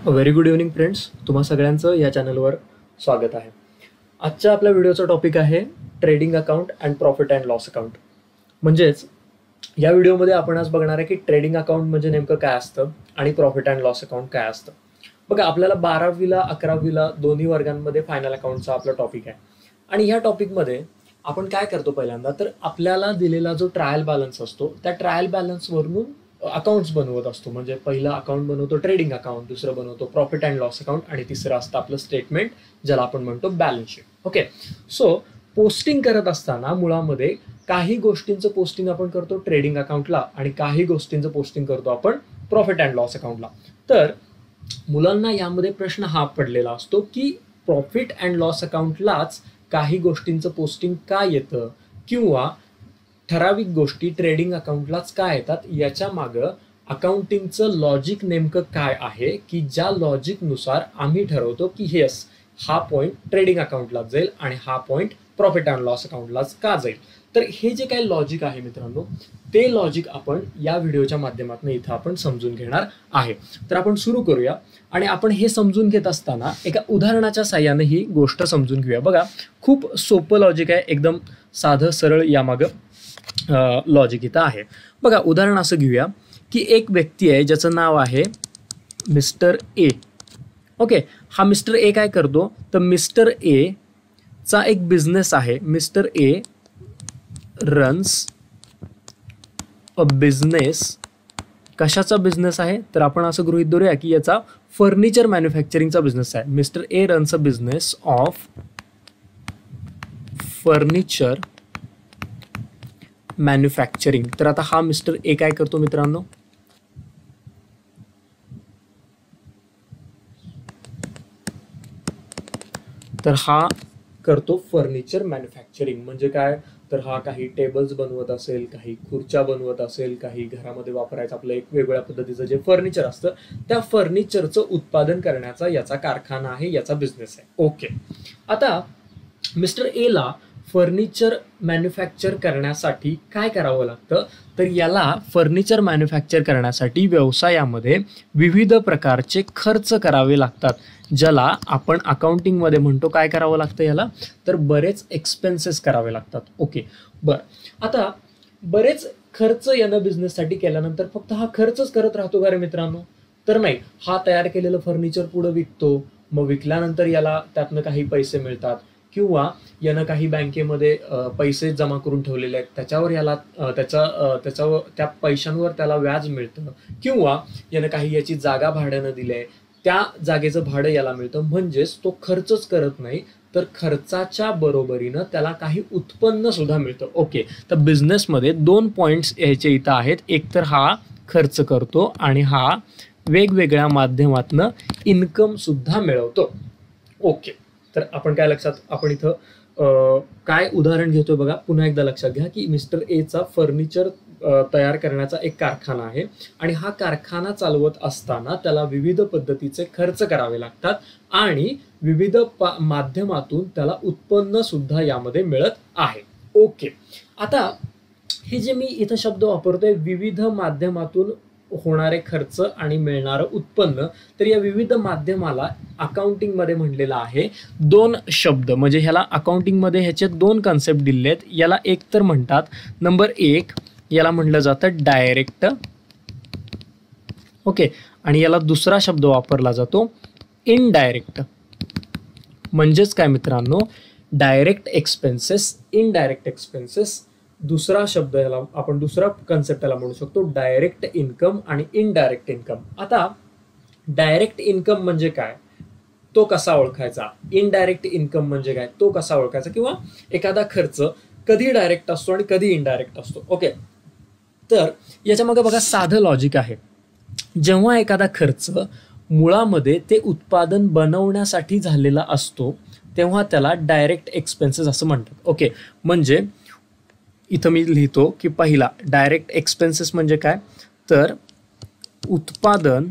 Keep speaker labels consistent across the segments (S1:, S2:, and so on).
S1: Very good evening friends, तुम्हा सगळ्यांचं या चॅनलवर स्वागत आहे. आजच्या आपल्या व्हिडिओचा टॉपिक आहे trading account and profit and loss account. म्हणजेच या व्हिडिओमध्ये आपण आज बघणार आहे की ट्रेडिंग अकाउंट म्हणजे नेमकं काय असतं आणि प्रॉफिट अँड लॉस अकाउंट काय असतं. बघा, आपल्याला 12वीला 11वीला दोन्ही वर्गांमध्ये फायनल अकाउंटचा आपला टॉपिक आहे आणि ह्या टॉपिकमध्ये आपण काय करतो पहिल्यांदा तर आपल्याला दिलेला जो ट्रायल बॅलन्स असतो त्या ट्रायल बॅलन्सवरून अकाउंट्स बनवत असतो. म्हणजे पहिलं अकाउंट बनवतो ट्रेडिंग अकाउंट, दुसरं बनवतो प्रॉफिट अँड लॉस अकाउंट आणि तिसरं असतं आपलं स्टेटमेंट, ज्याला आपण म्हणतो balance sheet. Okay, so posting करत असताना मुळामध्ये काही गोष्टींचं पोस्टिंग आपण करतो ट्रेडिंग अकाउंटला आणि काही गोष्टींचं पोस्टिंग करतो आपण प्रॉफिट अँड लॉस अकाउंटला. तर मुलांना यामध्ये प्रश्न हा पडलेला असतो की प्रॉफिट अँड लॉस अकाउंटलाच काही गोष्टींचं पोस्टिंग का येतं किंवा ठराविक गोष्टी ट्रेडिंग अकाउंटलाच काय येतात, याच्या मागं अकाउंटिंगचं लॉजिक नेमकं काय आहे की ज्या लॉजिकनुसार आम्ही ठरवतो की येस, हा पॉईंट ट्रेडिंग अकाउंटलाच जाईल आणि हा पॉईंट प्रॉफिट अँड लॉस अकाउंटलाच का जाईल. तर हे जे काही लॉजिक आहे मित्रांनो, ते लॉजिक आपण या व्हिडिओच्या माध्यमातून इथं आपण समजून घेणार आहे. तर आपण सुरू करूया आणि आपण हे समजून घेत असताना एका उदाहरणाच्या साह्याने ही गोष्ट समजून घेऊया. बघा, खूप सोपं लॉजिक आहे, एकदम साधं सरळ यामागं लॉजिक इथं आहे. बघा, उदाहरण असं घेऊया की एक व्यक्ती आहे ज्याचं नाव आहे मिस्टर ए. ओके, हा मिस्टर ए काय करतो तर मिस्टर ए चा एक बिझनेस आहे. Mister A runs a business. कशाचा बिझनेस आहे तर आपण असं गृहीत धरूया की याचा फर्निचर मॅन्युफॅक्चरिंगचा बिझनेस आहे. Mister A runs a business of furniture manufacturing. तर आता हा मिस्टर ए काय करतो मित्रांनो, तर हा करतो फर्निचर मॅन्युफॅक्चरिंग. म्हणजे काय तर हा काही टेबल्स बनवत असेल, काही खुर्च्या बनवत असेल, काही घरामध्ये वापरायचं आपलं एक वेगवेगळ्या पद्धतीचं जे फर्निचर असतं त्या फर्निचरचं उत्पादन करण्याचा याचा कारखाना आहे, याचा बिझनेस आहे. ओके, आता मिस्टर ए ला फर्निचर मॅन्युफॅक्चर करण्यासाठी काय करावं लागतं तर याला फर्निचर मॅन्युफॅक्चर करण्यासाठी व्यवसायामध्ये विविध प्रकारचे खर्च करावे लागतात, ज्याला आपण अकाउंटिंगमध्ये म्हणतो काय करावं लागतं याला तर बरेच एक्सपेन्सेस करावे लागतात. ओके, बरं, आता बरेच खर्च यानं बिझनेससाठी केल्यानंतर फक्त हा खर्चच करत राहतो का रे मित्रांनो, तर नाही. हा तयार केलेलं फर्निचर पुढे विकतो, मग विकल्यानंतर याला त्यातनं काही पैसे मिळतात किंवा यानं काही बँकेमध्ये पैसे जमा करून ठेवलेले आहेत, त्याच्यावर याला त्याच्यावर त्या पैशांवर त्याला व्याज मिळतं किंवा यानं काही याची जागा भाड्यानं दिली आहे, त्या जागेचं भाडं याला मिळतं. म्हणजेच तो खर्चच करत नाही तर खर्चाच्या बरोबरीनं त्याला काही उत्पन्न सुद्धा मिळतं. ओके, तर बिझनेसमध्ये 2 पॉईंट्स यायचे इथं आहेत. एक तर हा खर्च करतो आणि हा वेगवेगळ्या माध्यमातनं इन्कम सुद्धा मिळवतो. ओके, तर आपण काय लक्षात आपण इथं काय उदाहरण घेतोय बघा, पुन्हा एकदा लक्षात घ्या की मिस्टर एचा फर्निचर तयार करण्याचा एक कारखाना आहे आणि हा कारखाना चालवत असताना त्याला विविध पद्धतीचे खर्च करावे लागतात आणि विविध माध्यमातून त्याला उत्पन्न सुद्धा यामध्ये मिळत आहे. ओके, आता हे जे मी इथं शब्द वापरतोय विविध माध्यमातून होणारे खर्च आणि मिळणारं उत्पन्न, तर या विविध माध्यमाला अकाउंटिंग मध्ये म्हणलेला आहे 2 शब्द. म्हणजे ह्याला अकाउंटिंग मध्ये ह्याचे 2 कन्सेप्ट दिले आहेत. याला एक तर म्हणतात नंबर 1 याला म्हटलं जातं डायरेक्ट. ओके, आणि याला दुसरा शब्द वापरला जातो इनडायरेक्ट. म्हणजेच काय मित्रांनो, डायरेक्ट एक्सपेन्सेस, इनडायरेक्ट एक्सपेन्सेस. दुसरा शब्द याला आपण दुसरा कन्सेप्ट याला म्हणू शकतो डायरेक्ट इन्कम आणि इनडायरेक्ट इन्कम. आता डायरेक्ट इन्कम म्हणजे काय तो कसा ओळखायचा, इनडायरेक्ट इन्कम म्हणजे काय तो कसा ओळखायचा, किंवा एखादा खर्च कधी डायरेक्ट असतो आणि कधी इनडायरेक्ट असतो. ओके, तर याच्या मागे बघा साधं लॉजिक आहे. जेव्हा एखादा खर्च मुळामध्ये ते उत्पादन बनवण्यासाठी झालेला असतो तेव्हा त्याला डायरेक्ट एक्सपेन्सेस असं म्हणतात. ओके, म्हणजे इथं मी लिहितो की पहिला डायरेक्ट एक्सपेन्सेस म्हणजे काय तर उत्पादन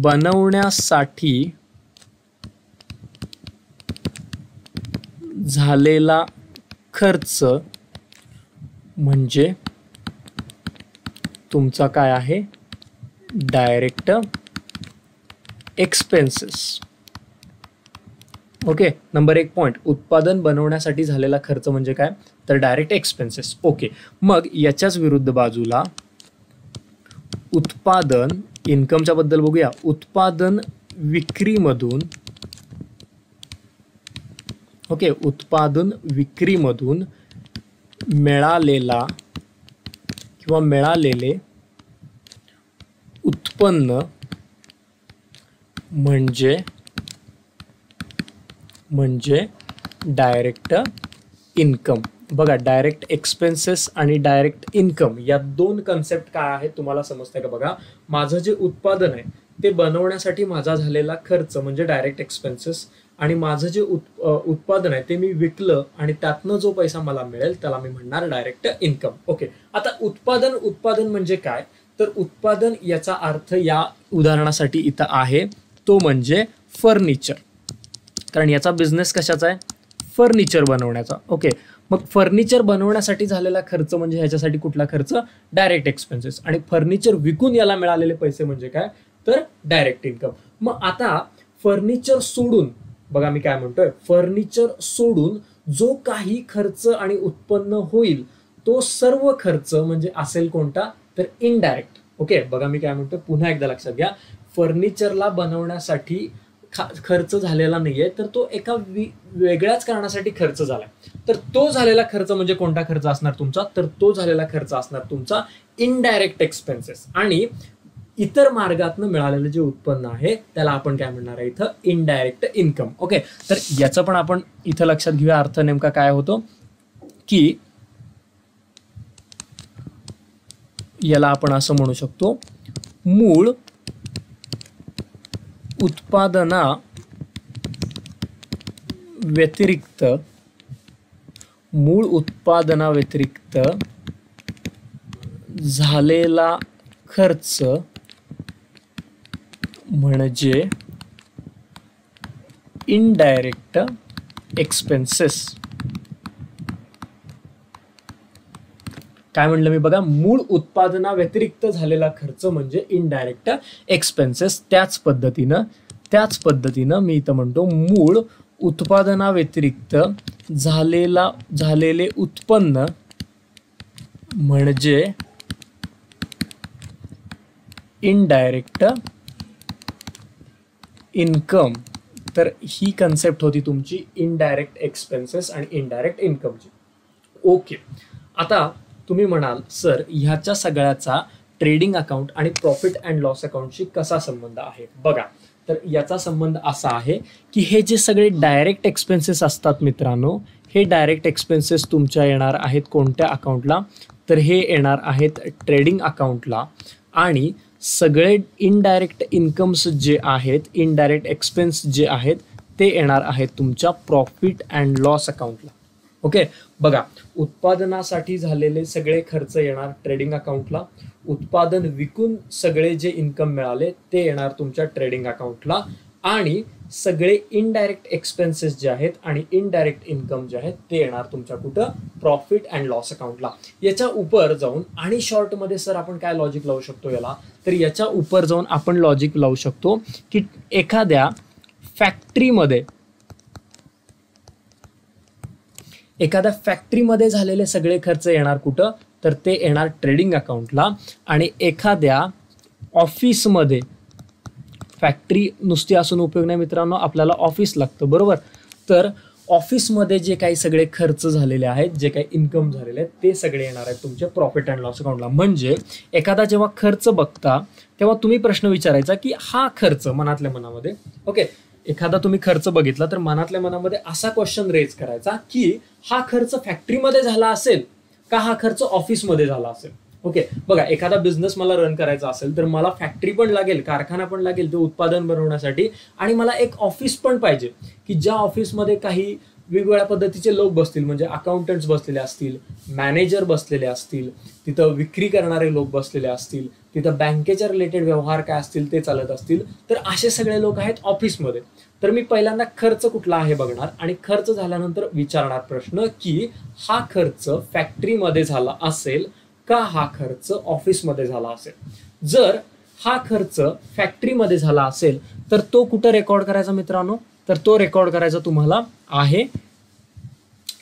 S1: बनवण्यासाठी झालेला खर्च म्हणजे तुमचा काय आहे, direct expenses. Okay, number 1 point, उत्पादन बनवण्यासाठी झालेला खर्च म्हणजे काय, तर डायरेक्ट एक्सपेन्सेस. ओके, मग याच्याच विरुद्ध बाजूला उत्पादन, इन्कमच्या बद्दल बघूया. उत्पादन विक्रीमधून, ओके, उत्पादन विक्रीमधून मिळालेला किंवा मिळालेले उत्पन्न म्हणजे डायरेक्ट इन्कम. बघा, डायरेक्ट एक्सपेन्सेस आणि डायरेक्ट इन्कम या दोन कन्सेप्ट काय आहेत तुम्हाला समजतंय का? बघा, माझं जे उत्पादन आहे ते बनवण्यासाठी माझा झालेला खर्च म्हणजे डायरेक्ट एक्सपेन्सेस, आणि माझं जे उत्पादन आहे ते मी विकलं आणि त्यातनं जो पैसा मला मिळेल त्याला मी म्हणणार डायरेक्ट इन्कम. ओके, आता उत्पादन म्हणजे काय, तर उत्पादन याचा अर्थ या उदाहरणासाठी इथं आहे तो म्हणजे फर्निचर, कारण याचा बिझनेस कशाचा आहे, फर्निचर बनवण्याचा. ओके, मग फर्निचर बनवण्यासाठी झालेला खर्च म्हणजे ह्याच्यासाठी कुठला खर्च, डायरेक्ट एक्सपेन्सेस, आणि फर्निचर विकून याला मिळालेले पैसे म्हणजे काय, तर डायरेक्ट इन्कम. मग आता फर्निचर सोडून, बघा मी काय म्हणतोय, फर्निचर सोडून जो काही खर्च आणि उत्पन्न होईल तो सर्व खर्च म्हणजे असेल कोणता, तर इनडायरेक्ट. ओके, बघा मी काय म्हणतोय, पुन्हा एकदा लक्षात घ्या, फर्निचरला बनवण्यासाठी खर्च झालेला नाहीये, तर तो एका वेगळ्याच कारणासाठी खर्च झालाय. तर तो झालेला खर्च म्हणजे कोणता खर्च असणार तुमचा, तर तो झालेला खर्च असणार तुमचा इनडायरेक्ट एक्सपेन्सेस, आणि इतर मार्गातनं मिळालेलं जे उत्पन्न आहे त्याला आपण काय म्हणणार आहे इथं, इनडायरेक्ट इन्कम. ओके, तर याचं पण आपण इथं लक्षात घेऊया, अर्थ नेमका काय होतो, की याला आपण असं म्हणू शकतो, मूळ उत्पादना व्यतिरिक्त झालेला खर्च म्हणजे इनडायरेक्ट एक्सपेन्सेस. काय म्हणलं मी, बघा, मूळ उत्पादना व्यतिरिक्त झालेला खर्च म्हणजे इनडायरेक्ट एक्सपेन्सेस. त्याच पद्धतीनं मी इथं म्हणतो, मूळ उत्पादना व्यतिरिक्त झालेले उत्पन्न म्हणजे इनडायरेक्ट इन्कम. तर ही कन्सेप्ट होती तुमची इनडायरेक्ट एक्सपेन्सेस आणि इनडायरेक्ट इन्कमची. ओके, आता तुम्ही म्हणाल, सर ह्याच्या सगळ्याचा ट्रेडिंग अकाउंट आणि प्रॉफिट अँड लॉस अकाउंटशी कसा संबंध आहे? बघा, तर याचा संबंध असा आहे की हे जे सगळे डायरेक्ट एक्सपेन्सेस असतात मित्रांनो, हे डायरेक्ट एक्सपेन्सेस तुमच्या येणार आहेत कोणत्या अकाउंटला, तर हे येणार आहेत ट्रेडिंग अकाउंटला, आणि सगळे इनडायरेक्ट इन्कम्स जे आहेत, इनडायरेक्ट एक्सपेन्स जे आहेत ते येणार आहेत तुमच्या प्रॉफिट अँड लॉस अकाउंटला. ओके, बघा, उत्पादनासाठी झालेले सगळे खर्च येणार ट्रेडिंग अकाउंटला, उत्पादन विकून सगळे जे इन्कम मिळाले ते येणार तुमच्या ट्रेडिंग अकाउंटला, आणि सगळे इनडायरेक्ट एक्सपेन्सेस जे आहेत आणि इनडायरेक्ट इन्कम जे आहेत ते येणार तुमच्या कुठं, प्रॉफिट अँड लॉस अकाउंटला. याच्या उपर जाऊन, आणि शॉर्टमध्ये सर आपण काय लॉजिक लावू शकतो याला, तर याच्या उपर जाऊन आपण लॉजिक लावू शकतो की एखाद्या फॅक्टरीमध्ये झालेले सगळे खर्च येणार कुठं, तर ते येणार ट्रेडिंग अकाउंटला, आणि एखाद्या ऑफिसमध्ये, फॅक्टरी नुसती असून उपयोग नाही मित्रांनो, आपल्याला ऑफिस लागतं, बरोबर, तर ऑफिसमध्ये जे काही सगळे खर्च झालेले आहेत, जे काही इन्कम झालेले आहेत ते सगळे येणार आहेत तुमच्या प्रॉफिट अँड लॉस अकाउंटला. म्हणजे एखादा जेव्हा खर्च बघता तेव्हा तुम्ही प्रश्न विचारायचा की हा खर्च, मनातल्या मनामध्ये, ओके, एखादा तुम्ही खर्च बघितला तर मनातल्या मनामध्ये असा क्वेश्चन रेज करायचा की हा खर्च फॅक्टरीमध्ये झाला असेल का हा खर्च ऑफिसमध्ये झाला असेल. ओके, बघा, एखादा बिझनेस मला रन करायचा असेल तर मला फॅक्टरी पण लागेल, कारखाना पण लागेल ते उत्पादन बनवण्यासाठी, आणि मला एक ऑफिस पण पाहिजे की ज्या ऑफिसमध्ये काही वेगवेगळ्या पद्धतीचे लोक बसतील, म्हणजे अकाउंटंट्स बसलेले असतील, मॅनेजर बसलेले असतील, तिथं विक्री करणारे लोक बसलेले असतील, तिथं बँकेच्या रिलेटेड व्यवहार काय असतील ते चालत असतील, तर असे सगळे लोक आहेत ऑफिसमध्ये. तर मी पहिल्यांदा खर्च कुठला आहे बघणार, आणि खर्च झाल्यानंतर विचारणार प्रश्न की हा खर्च फॅक्टरीमध्ये झाला असेल का हा खर्च ऑफिसमध्ये झाला असेल. जर हा खर्च फॅक्टरीमध्ये झाला असेल तर तो कुठं रेकॉर्ड करायचा मित्रांनो, तर तो रेकॉर्ड करायचा तुम्हाला आहे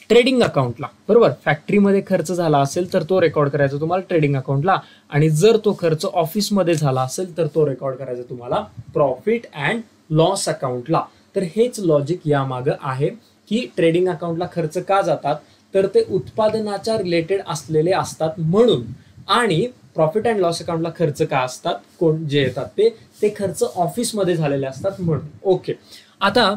S1: ट्रेडिंग अकाउंटला. बरोबर, फॅक्टरीमध्ये खर्च झाला असेल तर तो रेकॉर्ड करायचा तुम्हाला ट्रेडिंग अकाउंटला, आणि जर तो खर्च ऑफिसमध्ये झाला असेल तर तो रेकॉर्ड करायचा तुम्हाला प्रॉफिट अँड लॉस अकाउंटला. तर हेच लॉजिक यामागं आहे की ट्रेडिंग अकाउंटला खर्च का जातात, तर ते उत्पादनाच्या रिलेटेड असलेले असतात म्हणून, आणि प्रॉफिट अँड लॉस अकाउंटला खर्च का असतात, कोण जे येतात ते खर्च ऑफिसमध्ये झालेले असतात म्हणून. ओके, आता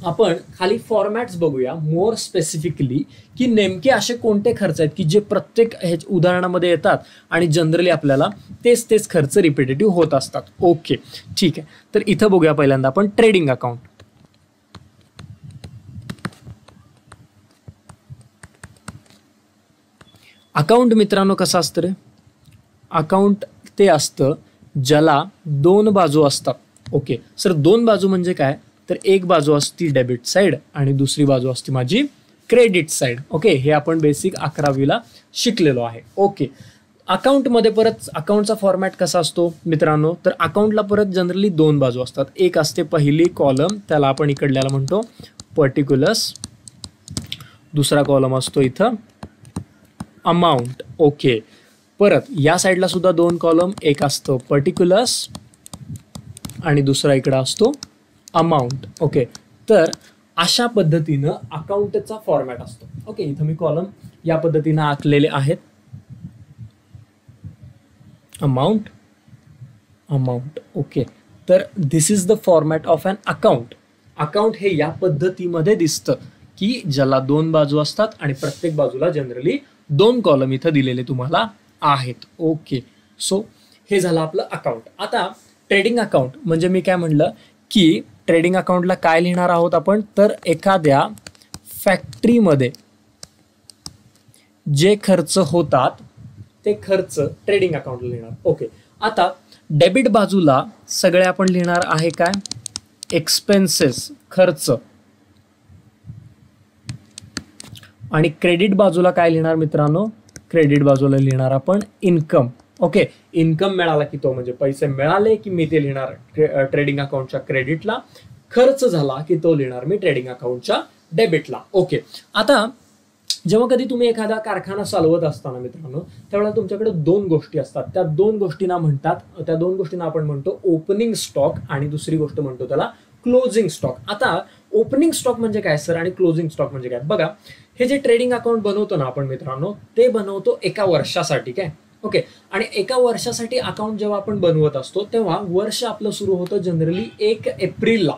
S1: आपण खाली फॉर्मॅट्स बघूया मोर स्पेसिफिकली, की नेमके असे कोणते खर्च आहेत की जे प्रत्येक उदाहरणामध्ये येतात आणि जनरली आपल्याला तेच खर्च रिपिटेटिव्ह होत असतात. ओके, ठीक आहे. तर इथं बघूया पहिल्यांदा आपण ट्रेडिंग अकाउंट. अकाउंट मित्रांनो कसं असतं रे, अकाउंट ते असतं ज्याला दोन बाजू असतात. ओके सर, दोन बाजू म्हणजे काय, तर एक बाजू असती डेबिट साइड आणि दुसरी बाजू असते माझी क्रेडिट साइड. ओके, हे आपण बेसिक 11वीला शिकलेलो आहे. ओके, अकाउंटमध्ये परत अकाउंटचा फॉर्मॅट कसा असतो मित्रांनो, तर अकाउंटला परत जनरली दोन बाजू असतात. एक असते पहिली कॉलम, त्याला आपण इकडल्याला म्हणतो पर्टिक्युलर्स, दुसरा कॉलम असतो इथं अमाऊंट. ओके, परत या साईडला सुद्धा दोन कॉलम, एक असतो पर्टिक्युलर्स आणि दुसरा इकडं असतो अमाऊंट. ओके, तर अशा पद्धतीनं अकाउंटचा फॉर्मॅट असतो. ओके, इथं मी कॉलम या पद्धतीनं आखलेले आहेत. Amount, amount. ओके, तर this is the format of an account. Account हे या पद्धतीमध्ये दिसतं की ज्याला दोन बाजू असतात आणि प्रत्येक बाजूला जनरली दोन कॉलम इथं दिलेले तुम्हाला आहेत. ओके, सो हे झालं आपलं अकाउंट. आता ट्रेडिंग अकाउंट म्हणजे मी काय म्हणलं की ट्रेडिंग अकाउंटला काय लिहिणार आहोत आपण, तर एखाद्या फॅक्टरीमध्ये जे खर्च होतात ते खर्च ट्रेडिंग अकाउंटला लिहिणार. ओके, आता डेबिट बाजूला सगळे आपण लिहिणार आहे काय, एक्सपेन्सेस, खर्च, आणि क्रेडिट बाजूला काय लिहिणार मित्रांनो, क्रेडिट बाजूला लिहिणार आपण इन्कम. ओके, इन्कम मिळाला की तो म्हणजे पैसे मिळाले की मी ते लिहिणार ट्रेडिंग अकाउंटच्या क्रेडिटला, खर्च झाला की तो लिहिणार मी ट्रेडिंग अकाउंटच्या डेबिटला. ओके, आता जेव्हा कधी तुम्ही एखादा कारखाना चालवत असताना मित्रांनो, त्यावेळेला तुमच्याकडे दोन गोष्टी असतात. त्या दोन गोष्टींना आपण म्हणतो ओपनिंग स्टॉक आणि दुसरी गोष्ट म्हणतो त्याला क्लोजिंग स्टॉक. आता ओपनिंग स्टॉक म्हणजे काय सर आणि क्लोजिंग स्टॉक म्हणजे काय, बघा हे जे ट्रेडिंग अकाउंट बनवतो ना आपण मित्रांनो, ते बनवतो एका वर्षासाठी. काय, ओके, आणि एका वर्षासाठी अकाउंट जेव्हा आपण बनवत असतो तेव्हा वर्ष आपलं सुरू होतं जनरली 1 एप्रिलला,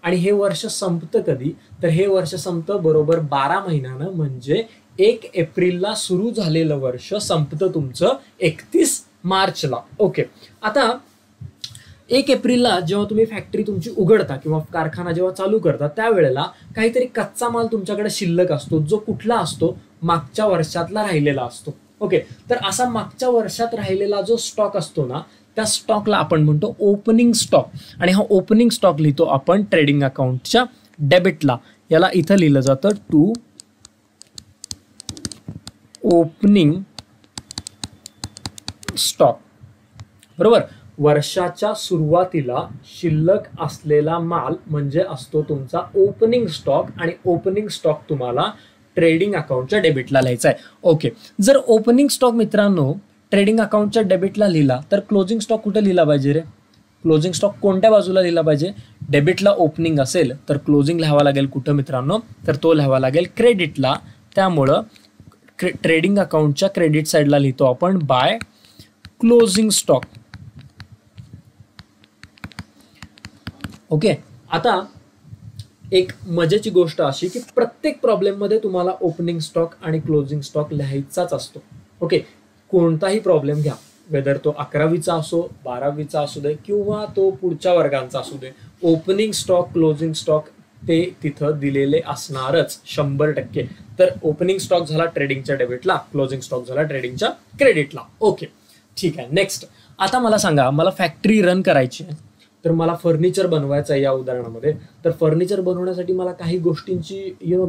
S1: आणि हे वर्ष संपतं कधी, तर हे वर्ष संपतं बरोबर 12 महिन्यानं, म्हणजे 1 एप्रिलला सुरू झालेलं वर्ष संपतं तुमचं 31 मार्चला. ओके, आता 1 एप्रिलला जेव्हा तुम्ही फॅक्टरी तुमची उघडता किंवा कारखाना जेव्हा चालू करता त्यावेळेला काहीतरी कच्चा माल तुमच्याकडे शिल्लक असतो, जो कुठला असतो, मागच्या वर्षातला राहिलेला असतो. ओके, तर असा मागच्या वर्षात राहिलेला जो स्टॉक असतो ना, त्या स्टॉकला आपण म्हणतो ओपनिंग स्टॉक, आणि हा ओपनिंग स्टॉक लिहितो आपण ट्रेडिंग अकाउंटच्या डेबिटला. याला इथं लिहिलं जातं टू ओपनिंग स्टॉक. बरोबर, वर्षाच्या सुरुवातीला शिल्लक असलेला माल म्हणजे असतो तुमचा ओपनिंग स्टॉक, आणि ओपनिंग स्टॉक तुम्हाला ट्रेडिंग अकाउंटच्या डेबिटला लिहायचा आहे. ओके, जर ओपनिंग स्टॉक मित्रांनो ट्रेडिंग अकाउंटच्या डेबिटला लिहिला तर क्लोजिंग स्टॉक कुठे लिहिला पाहिजे रे, क्लोजिंग स्टॉक कोणत्या बाजूला लिहिला पाहिजे, डेबिटला ओपनिंग असेल तर क्लोजिंग लिहावा लागेल कुठं मित्रांनो, तर तो लिहावा लागेल क्रेडिटला. त्यामुळं ट्रेडिंग अकाउंटच्या क्रेडिट साईडला लिहितो आपण बाय क्लोजिंग स्टॉक. ओके, आता एक मजेची गोष्ट अशी की प्रत्येक प्रॉब्लेममध्ये तुम्हाला ओपनिंग स्टॉक आणि क्लोजिंग स्टॉक लिहायचाच असतो. ओके, कोणताही प्रॉब्लेम घ्या, वेदर तो 11वीचा असो, 12वीचा असू दे किंवा तो पुढच्या वर्गांचा असू दे, ओपनिंग स्टॉक क्लोजिंग स्टॉक ते तिथं दिलेले असणारच 100%. तर ओपनिंग स्टॉक झाला ट्रेडिंगच्या डेबिटला, क्लोजिंग स्टॉक झाला ट्रेडिंगच्या क्रेडिटला. ओके, ठीक आहे. नेक्स्ट, आता मला सांगा, मला फॅक्टरी रन करायची आहे, तर मला फर्निचर बनवायचं आहे या उदाहरणामध्ये, तर फर्निचर बनवण्यासाठी मला काही गोष्टींची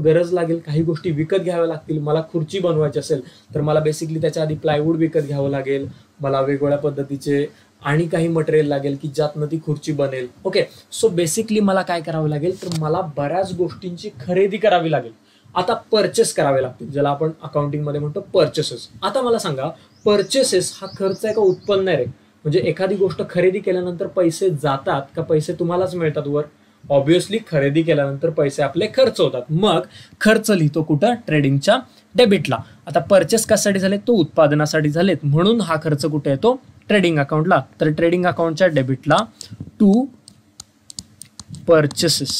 S1: गरज लागेल, काही गोष्टी विकत घ्याव्या लागतील. मला खुर्ची बनवायची असेल तर मला बेसिकली त्याच्या आधी प्लायवूड विकत घ्यावं लागेल, मला वेगवेगळ्या पद्धतीचे आणि काही मटेरियल लागेल की ज्यातनं ती खुर्ची बनेल. ओके, सो बेसिकली मला काय करावं लागेल, तर मला बऱ्याच गोष्टींची खरेदी करावी लागेल. आता परचेस करावे लागतील, ज्याला आपण अकाउंटिंग मध्ये म्हणतो परचेसेस. आता मला सांगा, परचेसेस हा खर्च आहे का उत्पन्न आहे रे? म्हणजे एखादी गोष्ट खरेदी केल्यानंतर पैसे जातात का पैसे तुम्हालाच मिळतात वर? ऑब्व्हियसली खरेदी केल्यानंतर पैसे आपले खर्च होतात. मग खर्च लिहितो कुठं? ट्रेडिंगच्या डेबिटला. आता परचेस कशासाठी झाले? तो उत्पादनासाठी झालेत, म्हणून हा खर्च कुठे येतो? ट्रेडिंग अकाउंटला. तर ट्रेडिंग अकाउंटच्या डेबिटला टू परचेसेस.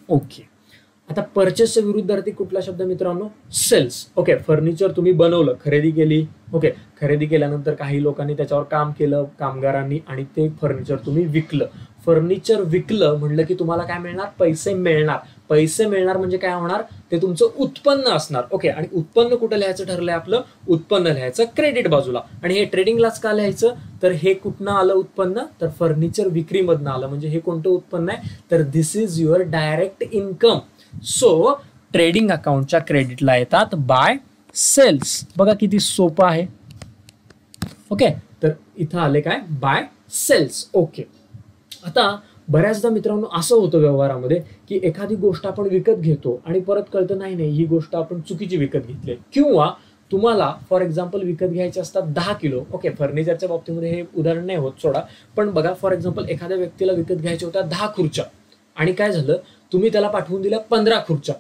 S1: ओके, आता परचेसच्या विरुद्धार्थी कुठला शब्द मित्रांनो? सेल्स. ओके, फर्निचर तुम्ही बनवलं, खरेदी केली. ओके, खरेदी केल्यानंतर काही लोकांनी त्याच्यावर काम केलं, कामगारांनी, आणि ते फर्निचर तुम्ही विकलं. फर्निचर विकलं म्हणलं की तुम्हाला काय मिळणार? पैसे मिळणार. पैसे मिळणार म्हणजे काय होणार? ते तुमचं उत्पन्न असणार. ओके, आणि उत्पन्न कुठं लिहायचं ठरलंय आपलं? उत्पन्न लिहायचं क्रेडिट बाजूला. आणि हे ट्रेडिंगलाच का लिहायचं? तर हे कुठनं आलं उत्पन्न? तर फर्निचर विक्रीमधनं आलं. म्हणजे हे कोणतं उत्पन्न आहे? तर this is your direct income. So trading अकाउंटच्या क्रेडिटला येतात बाय सेल्स. बघा किती सोपं आहे. ओके, तर इथं आले काय? Bye cells. ओके, आता बऱ्याचदा मित्रांनो असं होतं व्यवहारामध्ये की एखादी गोष्ट आपण विकत घेतो आणि परत कळतं नाही ही गोष्ट आपण चुकीची विकत घेतली, किंवा तुम्हाला फॉर एक्झाम्पल विकत घ्यायचे असतात 10 किलो. ओके, फर्निचरच्या बाबतीमध्ये हे उदाहरण नाही होत सोडा, पण बघा फॉर एक्झाम्पल एखाद्या व्यक्तीला विकत घ्यायच्या होत्या 10 खुर्च्या आणि काय झालं, तुम्ही त्याला पाठवून दिल्या 15 खुर्च्या.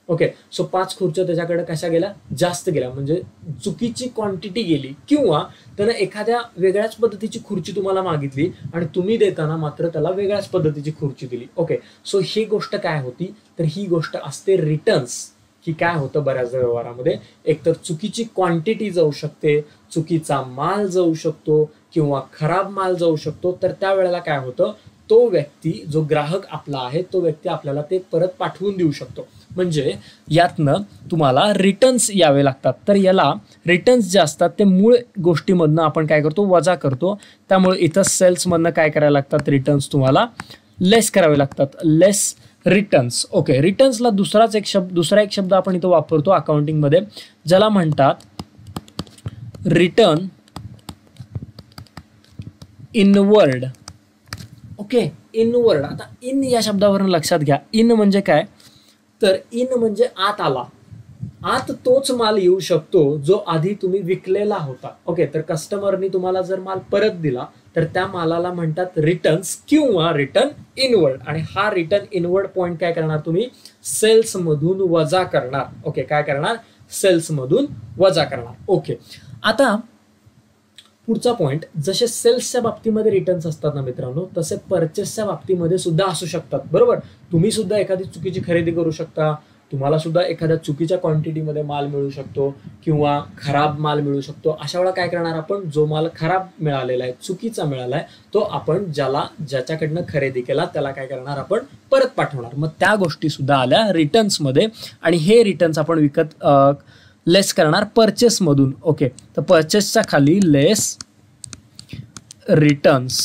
S1: ओके, सो 5 खुर्च्या त्याच्याकडे कशा गेल्या? जास्त गेल्या, म्हणजे चुकीची क्वांटिटी गेली. किंवा त्यानं एखाद्या वेगळ्याच पद्धतीची खुर्ची तुम्हाला मागितली आणि तुम्ही देताना मात्र त्याला वेगळ्याच पद्धतीची खुर्ची दिली. ओके, सो ही गोष्ट काय होती? तर ही गोष्ट असते रिटर्न्स. की काय होतं बऱ्याचदा व्यवहारामध्ये, एकतर चुकीची क्वांटिटी जाऊ शकते, चुकीचा माल जाऊ शकतो, किंवा खराब माल जाऊ शकतो. तर त्यावेळेला काय होतं, तो व्यक्ती जो ग्राहक आपला आहे तो व्यक्ती आपल्याला ते परत पाठवून देऊ शकतो. म्हणजे यातनं तुम्हाला रिटर्न्स यावे लागतात. तर याला रिटर्न्स जे असतात ते मूळ गोष्टीमधनं आपण काय करतो? वजा करतो. त्यामुळे इथं सेल्समधनं काय करायला लागतात? रिटर्न्स तुम्हाला लेस करावे लागतात. लेस रिटर्न्स. ओके, रिटर्न्सला दुसरा एक शब्द आपण इथं वापरतो अकाउंटिंगमध्ये, ज्याला म्हणतात रिटर्न इनवर्ड. Okay, inward. आता इन या शब्दावरून लक्षात घ्या, इन म्हणजे काय? तर इन म्हणजे आत आला. आत तोच माल येऊ शकतो जो आधी तुम्ही विकलेला होता. ओके, तर कस्टमरनी तुम्हाला जर माल परत दिला तर त्या मालाला म्हणतात रिटर्न्स किंवा रिटर्न इनवर्ड. आणि हा रिटर्न इनवर्ड पॉइंट काय करणार? तुम्ही सेल्स मधून वजा करणार. ओके, काय करणार? सेल्स मधून वजा करणार. ओके, आता पुढचा पॉइंट, जसे सेल्सच्या बाबतीमध्ये रिटर्न्स असतात ना मित्रांनो, तसे परचेसच्या बाबतीमध्ये सुद्धा असू शकतात. बरोबर, तुम्ही सुद्धा एखादी चुकीची खरेदी करू शकता, तुम्हाला सुद्धा एखाद्या चुकीच्या क्वांटिटीमध्ये माल मिळू शकतो किंवा खराब माल मिळू शकतो. अशा वेळा काय करणार आपण? जो माल खराब मिळालेला आहे, चुकीचा मिळाला आहे, तो आपण ज्याच्याकडनं खरेदी केला त्याला काय करणार? आपण परत पाठवणार. मग त्या गोष्टी सुद्धा आल्या रिटर्न्समध्ये, आणि हे रिटर्न्स आपण लेस करणार परचेस मधून. ओके, तर परचेसच्या खाली लेस रिटर्न्स,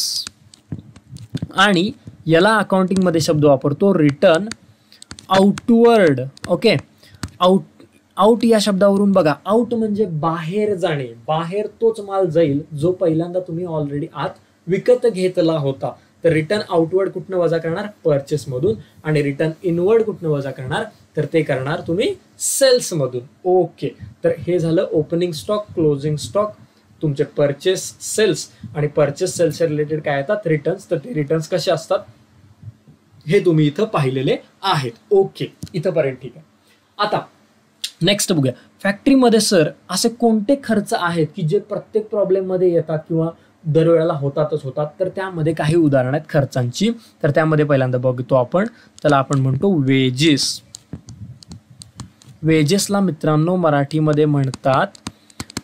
S1: आणि याला अकाउंटिंग मध्ये शब्द वापरतो रिटर्न आउटवर्ड. ओके, आउट या शब्दावरून बघा, आउट म्हणजे बाहेर जाणे. बाहेर तोच माल जाईल जो पहिल्यांदा तुम्ही ऑलरेडी आत विकत घेतला होता. तर रिटर्न आउटवर्ड कुठनं वजा करणार? परचेस मधून. आणि रिटर्न इनवर्ड कुठनं वजा करणार? तर ते करणार तुम्ही सेल्स मधून. ओके, तर हे झालं ओपनिंग स्टॉक, क्लोजिंग स्टॉक, तुमचे परचेस, सेल्स, आणि परचेस सेल्सच्या रिलेटेड काय येतात? रिटर्न्स. तर ते रिटर्न्स कसे असतात हे तुम्ही इथं पाहिलेले आहेत. ओके, इथंपर्यंत ठीक आहे. आता नेक्स्ट बघूया, फॅक्टरीमध्ये सर असे कोणते खर्च आहेत की जे प्रत्येक प्रॉब्लेम मध्ये येतात किंवा दरवेळेला होतातच होतात? तर त्यामध्ये काही उदाहरणं आहेत खर्चांची. तर त्यामध्ये पहिल्यांदा बघतो आपण, त्याला आपण म्हणतो वेजेस. वेजेसला मित्रांनो मराठीमध्ये म्हणतात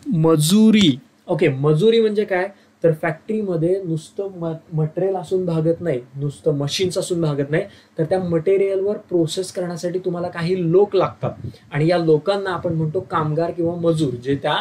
S1: मजुरी. ओके, मजुरी म्हणजे काय? तर फॅक्टरीमध्ये नुसतं मटेरियल असून भागत नाही, नुसतं मशीन्स असून भागत नाही, तर त्या मटेरियलवर प्रोसेस करण्यासाठी तुम्हाला काही लोक लागतात, आणि या लोकांना आपण म्हणतो कामगार किंवा मजूर, जे त्या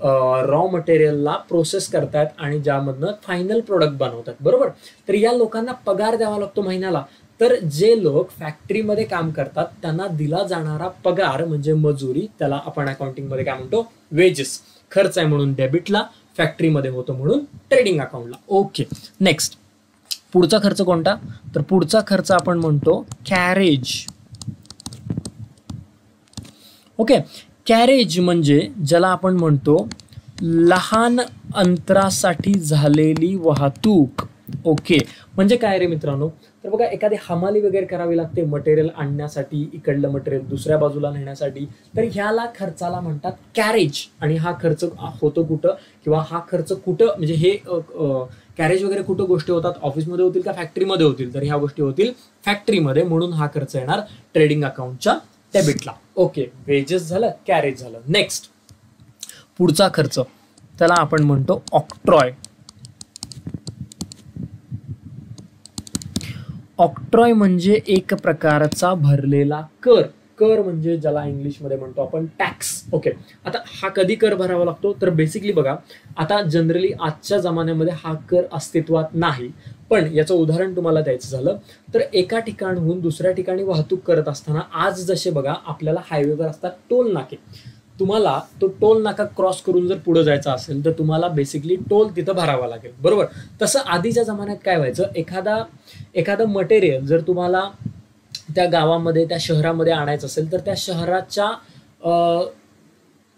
S1: रॉ मटेरियलला प्रोसेस करतायत आणि ज्यामधनं फायनल प्रोडक्ट बनवतात, बरोबर. तर या लोकांना पगार द्यावा लागतो महिन्याला. तर जे लोक फॅक्टरीमध्ये काम करतात त्यांना दिला जाणारा पगार म्हणजे मजुरी, त्याला आपण अकाउंटिंगमध्ये काय म्हणतो, वेजेस. खर्च आहे म्हणून डेबिटला, फॅक्टरीमध्ये होतो म्हणून ट्रेडिंग अकाउंटला. ओके, नेक्स्ट पुढचा खर्च कोणता, तर पुढचा खर्च आपण म्हणतो कॅरेज. ओके, कॅरेज म्हणजे ज्याला आपण म्हणतो लहान अंतरासाठी झालेली वाहतूक. ओके, म्हणजे काय रे मित्रांनो, तर बघा एखादी हमाली वगैरे करावी लागते मटेरियल आणण्यासाठी, इकडलं मटेरियल दुसऱ्या बाजूला नेण्यासाठी, तर ह्याला खर्चाला म्हणतात कॅरेज. आणि हा खर्च होतो कुठं, किंवा हा खर्च कुठं, म्हणजे हे कॅरेज वगैरे कुठं गोष्टी होतात, ऑफिसमध्ये होतील का फॅक्टरीमध्ये होतील, तर ह्या गोष्टी होतील फॅक्टरीमध्ये, म्हणून हा खर्च येणार ट्रेडिंग अकाउंटच्या डेबिटला. ओके, वेजेस झालं, कॅरेज झालं. नेक्स्ट पुढचा खर्च त्याला आपण म्हणतो ऑक्ट्रॉय. ऑक्ट्रॉय म्हणजे एक प्रकारचा भरलेला कर. कर म्हणजे ज्याला इंग्लिशमध्ये म्हणतो आपण टॅक्स. ओके, आता हा कधी कर भरावा लागतो, तर बेसिकली बघा आता जनरली आजच्या जमान्यामध्ये हा कर अस्तित्वात नाही, पण याचं उदाहरण तुम्हाला द्यायचं झालं तर एका ठिकाणहून दुसऱ्या ठिकाणी वाहतूक करत असताना आज जसे बघा आपल्याला हायवेवर असतात टोल नाके, तुम्हाला तो टोल नाका क्रॉस करून जर पुढे जायचं असेल तर तुम्हाला बेसिकली टोल तिथं भरावा लागेल, बरोबर. तसं आधीच्या जमान्यात काय व्हायचं, एखादं मटेरियल जर तुम्हाला त्या गावामध्ये त्या शहरामध्ये आणायचं असेल तर त्या शहराच्या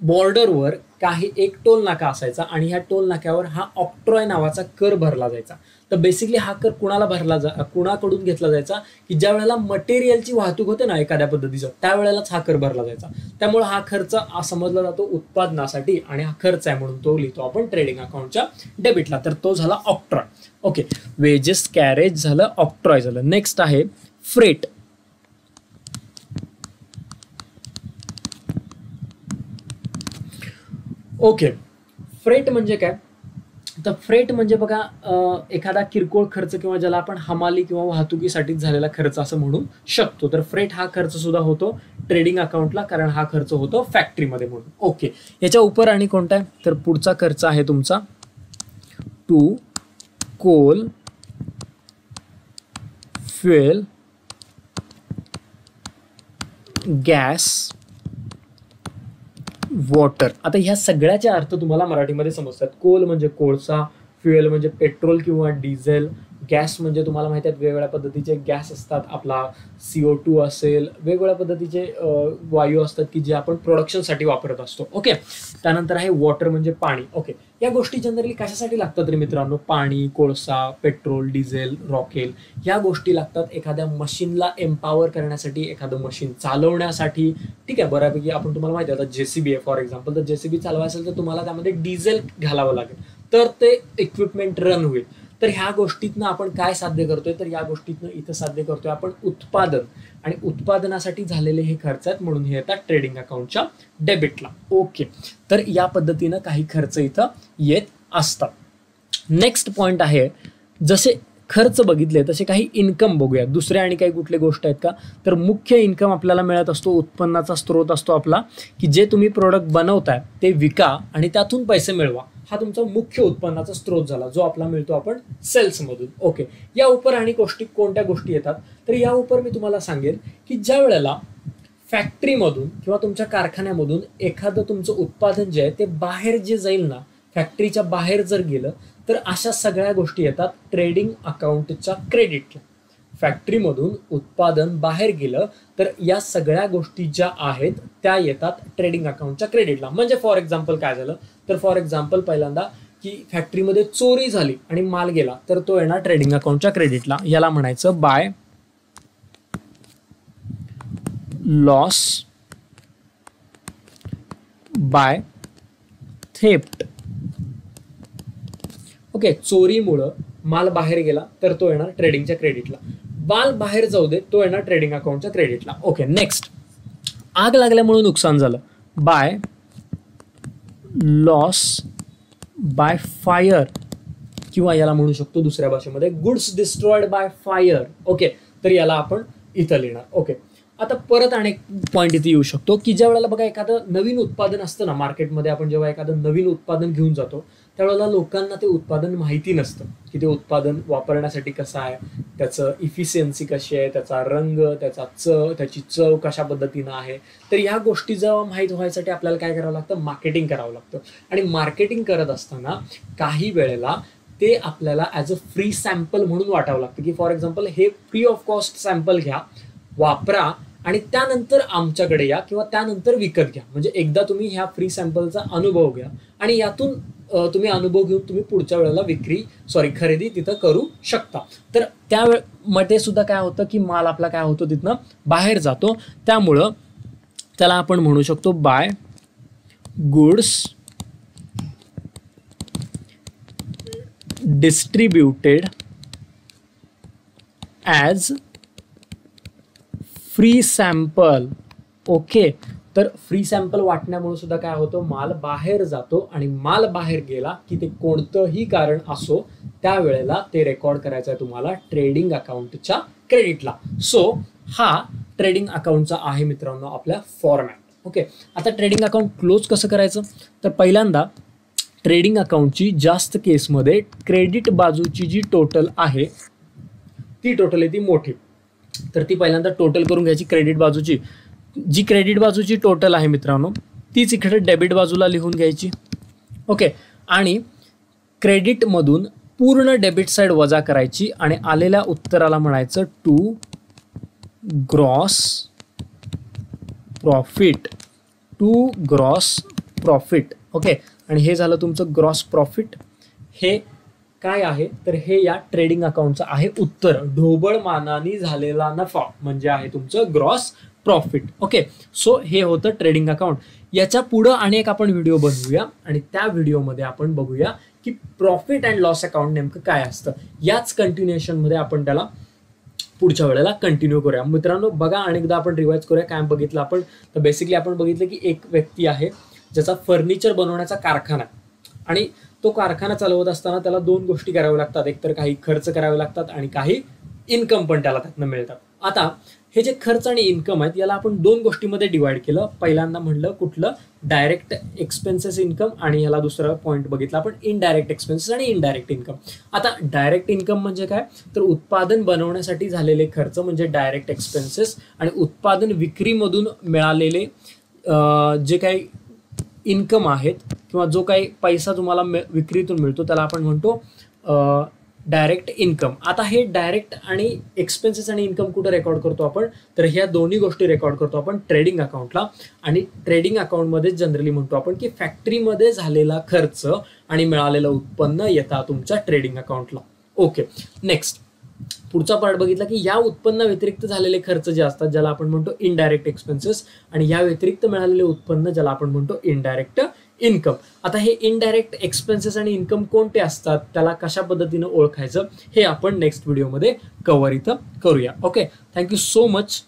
S1: बॉर्डरवर काही एक टोल नाका असायचा आणि ह्या टोल नाक्यावर हा ऑक्ट्रॉय नावाचा कर भरला जायचा. तर बेसिकली हा कर कुणाकडून घेतला जायचा, की ज्या वेळेला मटेरियलची वाहतूक होते ना एखाद्या पद्धतीचं, त्यावेळेलाच हा कर भरला जायचा. त्यामुळे हा खर्च समजला जातो उत्पादनासाठी आणि हा खर्च आहे म्हणून तो लिहितो आपण ट्रेडिंग अकाउंटच्या डेबिटला. तर तो झाला ऑक्ट्रॉय. ओके, वेजेस, कॅरेज झालं, ऑक्ट्रॉय झालं. नेक्स्ट आहे फ्रेट. ओके, फ्रेट म्हणजे काय, तर फ्रेट म्हणजे बघा एखादा किरकोळ खर्च किंवा ज्याला आपण हमाली किंवा वाहतुकीसाठीच झालेला खर्च असं म्हणू शकतो. तर फ्रेट हा खर्च सुद्धा होतो ट्रेडिंग अकाउंटला, कारण हा खर्च होतो फॅक्टरीमध्ये म्हणून. ओके, याच्या उपर आणि कोणता आहे, तर पुढचा खर्च आहे तुमचा to coal, fuel, gas, water. आता ह्या सगळ्याचे अर्थ तुम्हाला मराठीमध्ये समजतात. कोल म्हणजे कोळसा, फ्युएल म्हणजे पेट्रोल किंवा डिझेल, गॅस म्हणजे तुम्हाला माहिती आहे वेगवेगळ्या पद्धतीचे गॅस असतात, आपला CO2 असेल, वेगवेगळ्या पद्धतीचे वायू असतात की जे आपण प्रोडक्शनसाठी वापरत असतो. ओके, त्यानंतर आहे वॉटर म्हणजे पाणी. ओके, या गोष्टी जनरली कशासाठी लागतात रे मित्रांनो, पाणी, कोळसा, पेट्रोल, डिझेल, रॉकेल, ह्या गोष्टी लागतात एखाद्या मशीनला एम्पावर करण्यासाठी, एखादं मशीन चालवण्यासाठी. ठीक आहे, बऱ्यापैकी आपण तुम्हाला माहिती आहे आता JCB आहे फॉर एक्झाम्पल, तर JCB चालवायचं असेल तर तुम्हाला त्यामध्ये डिझेल घालावं लागेल तर ते इक्विपमेंट रन होईल. तर ह्या गोष्टीतनं आपण काय साध्य करतोय, तर या गोष्टीतनं इथं साध्य करतोय आपण उत्पादन, आणि उत्पादनासाठी झालेले हे खर्च आहेत म्हणून हे येतात ट्रेडिंग अकाउंटच्या डेबिटला. ओके, तर या पद्धतीनं काही खर्च इथं येत असतात. नेक्स्ट पॉइंट आहे, जसे खर्च बघितले तसे काही इन्कम बघूया. दुसऱ्या आणि काही कुठल्या गोष्टी आहेत का, तर मुख्य इन्कम आपल्याला मिळत असतो, उत्पन्नाचा स्रोत असतो आपला, की जे तुम्ही प्रोडक्ट बनवताय ते विका आणि त्यातून पैसे मिळवा. हा तुमचा मुख्य उत्पन्नाचा स्रोत झाला जो आपला मिळतो आपण सेल्समधून. ओके, या उपर आणि कोणत्या गोष्टी येतात, तर या उपर मी तुम्हाला सांगेन की ज्या वेळेला फॅक्टरीमधून किंवा तुमच्या कारखान्यामधून एखादं तुमचं उत्पादन जे आहे ते बाहेर जे जाईल ना, फॅक्टरीच्या बाहेर जर गेलं तर अशा सगळ्या गोष्टी येतात ट्रेडिंग अकाउंटच्या क्रेडिटला. फॅक्टरीमधून उत्पादन बाहेर गेलं तर या सगळ्या गोष्टी ज्या आहेत त्या येतात ट्रेडिंग अकाउंटच्या क्रेडिटला. म्हणजे फॉर एक्झाम्पल काय झालं, तर फॉर एक्झाम्पल पहिल्यांदा की फॅक्टरीमध्ये चोरी झाली आणि माल गेला तर तो येणार ट्रेडिंग अकाउंटच्या क्रेडिटला. याला म्हणायचं by loss by theft. Okay, चोरीमुळं माल बाहेर गेला तर तो येणार ट्रेडिंगच्या क्रेडिटला. माल बाहेर जाऊ दे तो येणार ट्रेडिंग अकाउंटच्या क्रेडिटला. ओके, नेक्स्ट आग लागल्यामुळे नुकसान झालं, बाय लॉस बाय फायर, किंवा याला म्हणू शकतो दुसऱ्या भाषेमध्ये goods destroyed by fire. Okay, तर याला आपण इथं लिहिणार. ओके, आता परत अनेक पॉईंट इथे येऊ शकतो की ज्या वेळेला बघा एखादं नवीन उत्पादन असतं ना मार्केटमध्ये, आपण जेव्हा एखादं नवीन उत्पादन घेऊन जातो त्यावेळेला लोकांना ते उत्पादन माहिती नसतं की ते उत्पादन वापरण्यासाठी कसं आहे, त्याचं इफिशियन्सी कशी आहे, त्याचा रंग, त्याची चव कशा पद्धतीनं आहे. तर ह्या गोष्टी जेव्हा माहीत व्हायसाठी आपल्याला काय करावं लागतं, मार्केटिंग करावं लागतं. आणि मार्केटिंग करत असताना काही वेळेला ते आपल्याला ॲज अ फ्री सॅम्पल म्हणून वाटावं लागतं की फॉर एक्झाम्पल हे फ्री ऑफ कॉस्ट सॅम्पल घ्या, वापरा आणि त्यानंतर आमच्याकडे या किंवा त्यानंतर विकत घ्या. म्हणजे एकदा तुम्ही ह्या फ्री सॅम्पलचा अनुभव घ्या आणि यातून तुम्ही अनुभव घेऊन तुम्ही पुढच्या वेळेला खरेदी तिथं करू शकता. तर त्यामध्ये सुद्धा काय होतं की माल आपला काय होतो तिथनं बाहेर जातो. त्यामुळं त्याला आपण म्हणू शकतो buy goods distributed as free sample. Okay, तर फ्री सॅम्पल वाटण्यामुळे सुद्धा काय होतं, माल बाहेर जातो आणि माल बाहेर गेला की ते कोणतंही कारण असो त्यावेळेला ते रेकॉर्ड करायचं आहे तुम्हाला ट्रेडिंग अकाउंटच्या क्रेडिटला. सो हा ट्रेडिंग अकाउंटचा आहे मित्रांनो आपल्या फॉर्मॅट. ओके, आता ट्रेडिंग अकाउंट क्लोज कसं करायचं, तर पहिल्यांदा ट्रेडिंग अकाउंटची जास्त केसमध्ये क्रेडिट बाजूची जी टोटल आहे ती टोटल आहे ती मोठी, तर ती पहिल्यांदा टोटल करून घ्यायची. क्रेडिट बाजूची टोटल आहे मित्रांनो तीच इकडे डेबिट बाजूला लिहून घ्यायची. ओके, आणि क्रेडिटमधून पूर्ण डेबिट साईड वजा करायची आणि आलेल्या उत्तराला म्हणायचं टू ग्रॉस प्रॉफिट. ओके, आणि हे झालं तुमचं ग्रॉस प्रॉफिट. हे काय आहे, तर हे या ट्रेडिंग अकाउंटचं आहे उत्तर. ढोबळ मानाने झालेला नफा म्हणजे आहे तुमचं ग्रॉस प्रॉफिट. ओके, सो हे होतं ट्रेडिंग अकाउंट. याच्या पुढं अनेक आपण व्हिडिओ बनवूया आणि त्या व्हिडिओमध्ये आपण बघूया की प्रॉफिट अँड लॉस अकाउंट नेमकं काय असतं. याच कंटिन्युएशनमध्ये आपण त्याला पुढच्या वेळेला कंटिन्यू करूया. मित्रांनो बघा, अनेकदा आपण रिवाइज करूया काय बघितलं आपण. तर बेसिकली आपण बघितलं की एक व्यक्ती आहे ज्याचा फर्निचर बनवण्याचा कारखाना आहे आणि तो कारखाना चालवत असताना त्याला दोन गोष्टी कराव्या लागतात, एकतर काही खर्च करावे लागतात आणि काही इन्कम पण त्याला त्यातनं मिळतात. आता हे जे खर्च आणि इन्कम आहेत याला आपण दोन गोष्टीमध्ये डिवाइड केलं. पहिल्यांदा म्हणलं कुठलं, डायरेक्ट एक्सपेन्सेस इन्कम, आणि ह्याला दुसरा पॉईंट बघितला आपण इनडायरेक्ट एक्सपेन्सेस आणि इनडायरेक्ट इन्कम. आता डायरेक्ट इन्कम म्हणजे काय, तर उत्पादन बनवण्यासाठी झालेले खर्च म्हणजे डायरेक्ट एक्सपेन्सेस, आणि उत्पादन विक्रीमधून मिळालेले जे काही इन्कम आहेत किंवा जो काही पैसा तुम्हाला विक्रीतून मिळतो त्याला आपण म्हणतो डायरेक्ट इन्कम. आता हे डायरेक्ट आणि एक्सपेन्सेस आणि इन्कम कुठं रेकॉर्ड करतो आपण, तर ह्या दोन्ही गोष्टी रेकॉर्ड करतो आपण ट्रेडिंग अकाउंटला. आणि ट्रेडिंग अकाउंटमध्ये जनरली म्हणतो आपण की फॅक्टरीमध्ये झालेला खर्च आणि मिळालेलं उत्पन्न येतात तुमच्या ट्रेडिंग अकाउंटला. ओके, नेक्स्ट पुढचा पार्ट बघितला की या उत्पन्न व्यतिरिक्त झालेले खर्च जे असतात ज्याला आपण म्हणतो इनडायरेक्ट एक्सपेन्सेस, आणि या व्यतिरिक्त मिळालेले उत्पन्न ज्याला आपण म्हणतो इनडायरेक्ट इन्कम. आता हे इनडायरेक्ट एक्सपेन्सेस आणि इन्कम कोणते असतात, त्याला कशा पद्धतीनं ओळखायचं हे आपण नेक्स्ट व्हिडिओमध्ये कव्हर इथं करूया. ओके, थँक्यू सो मच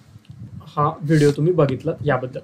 S1: हा व्हिडिओ तुम्ही बघितलात याबद्दल.